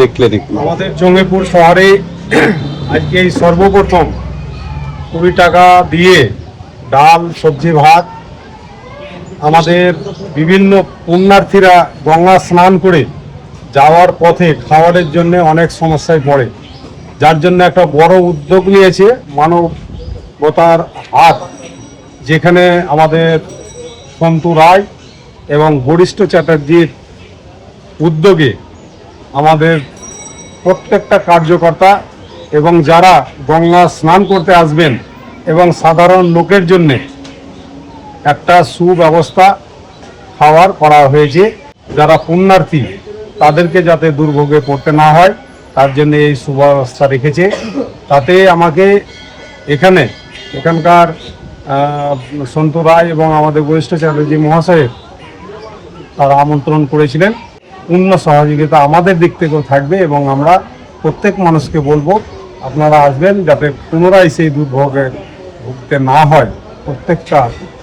দেখলে আমাদের জঙ্গিপুর শহরে আজকে এই সর্বপ্রথম 20 টাকা দিয়ে ডাল সবজি ভাত আমাদের বিভিন্ন পুণ্যার্থীরা গঙ্গা স্নান করে যাওয়ার পথে খাবারের জন্য অনেক সমস্যায় পড়ে, যার জন্য একটা বড় উদ্যোগ নিয়েছে মানবতার হাত, যেখানে আমাদের সন্তু রায় এবং বরিষ্ঠ চ্যাটার্জির উদ্যোগে আমাদের প্রত্যেকটা কার্যকর্তা এবং যারা গঙ্গা স্নান করতে আসবেন এবং সাধারণ লোকের জন্য একটা সুব্যবস্থা খাওয়ার করা হয়েছে। যারা পুণ্যার্থী তাদেরকে যাতে দুর্ভোগে পড়তে না হয় তার জন্য এই সুব্যবস্থা রেখেছে। তাতে আমাকে এখানকার সন্তু রায় এবং আমাদের বরিষ্ঠ চ্যাটার্জি মহাশয়ের তারা আমন্ত্রণ করেছিলেন। পূর্ণ সহযোগিতা আমাদের দিক থেকেও থাকবে এবং আমরা প্রত্যেক মানুষকে বলবো আপনারা আসবেন, যাতে পুনরায় সেই দুর্ভোগে ভুগতে না হয় প্রত্যেকটা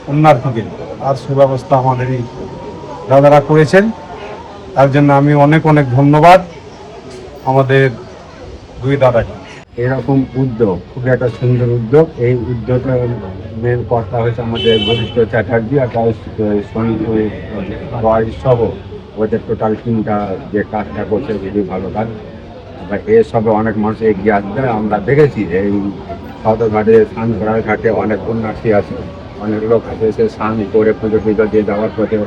পুণ্যার্থীকে। আর সুব্যবস্থা আমাদের এই দাদারা করেছেন, তার জন্য আমি অনেক অনেক ধন্যবাদ আমাদের দুই দাদাকে। এরকম উদ্যোগ খুবই একটা সুন্দর উদ্যোগ। এই উদ্যোগের মেন কর্তা হয়েছে আমাদের বরিষ্ঠ চ্যাটার্জি আর রয় সহ ওদের টোটাল টিমটা যে কাজটা করছে খুবই ভালো কাজ। এবার এসবে অনেক মানুষ এগিয়ে আসবে। আমরা দেখেছি যে এই সদরঘাটে স্নান করার ঘাটে অনেক পুণ্যার্থী আছে, অনেক লোক আছে, এসে স্নান করে পুজো দিয়ে যাওয়ার পথে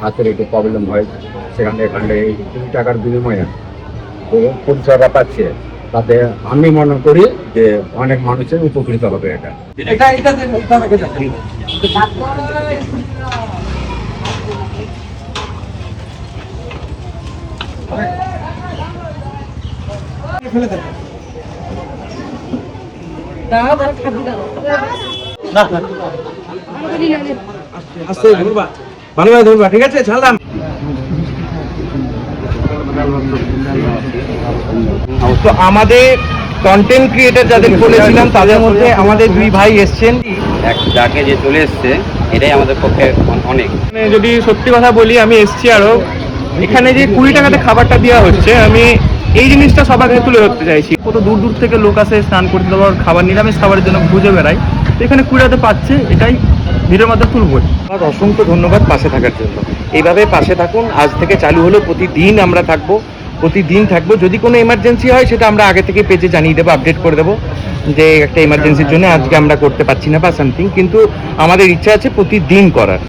হাতের একটু প্রবলেম হয়, সেখানে এখানে এই 2 টাকার বিনিময়ে পরিষেবা পাচ্ছে। তাতে আমি মনে করি যে অনেক মানুষের উপকৃত হবে এটা। ভালোভাবে ধরবা, ঠিক আছে? ছাড়লাম। তো আমাদের কন্টেন্ট ক্রিয়েটার যাদের বলেছিলাম তাদের মধ্যে আমাদের 2 ভাই এসছেন। এক ডাকে যে চলে এসছে এটাই আমাদের পক্ষে অনেক। যদি সত্যি কথা বলি, আমি এসছি আরো এখানে যে 20 টাকাতে খাবারটা দেওয়া হচ্ছে, আমি এই জিনিসটা সবার কাছে তুলে ধরতে চাইছি। কত দূর দূর থেকে লোক আসে স্নান করতে, দেওয়ার খাবার নিরামিষ খাবারের জন্য খুঁজে বেড়ায়, তো এখানে 20 টাকাতে পাচ্ছে, এটাই ভিডিওর মধ্যে তুলব। আমার অসংখ্য ধন্যবাদ পাশে থাকার জন্য। এইভাবে পাশে থাকুন। আজ থেকে চালু হলো, প্রতিদিন আমরা থাকবো, প্রতিদিন থাকবো। যদি কোনো এমার্জেন্সি হয় সেটা আমরা আগে থেকে পেজে জানিয়ে দেবো, আপডেট করে দেবো যে একটা এমার্জেন্সির জন্য আজকে আমরা করতে পারছি না বা সামথিং, কিন্তু আমাদের ইচ্ছা আছে প্রতিদিন করার।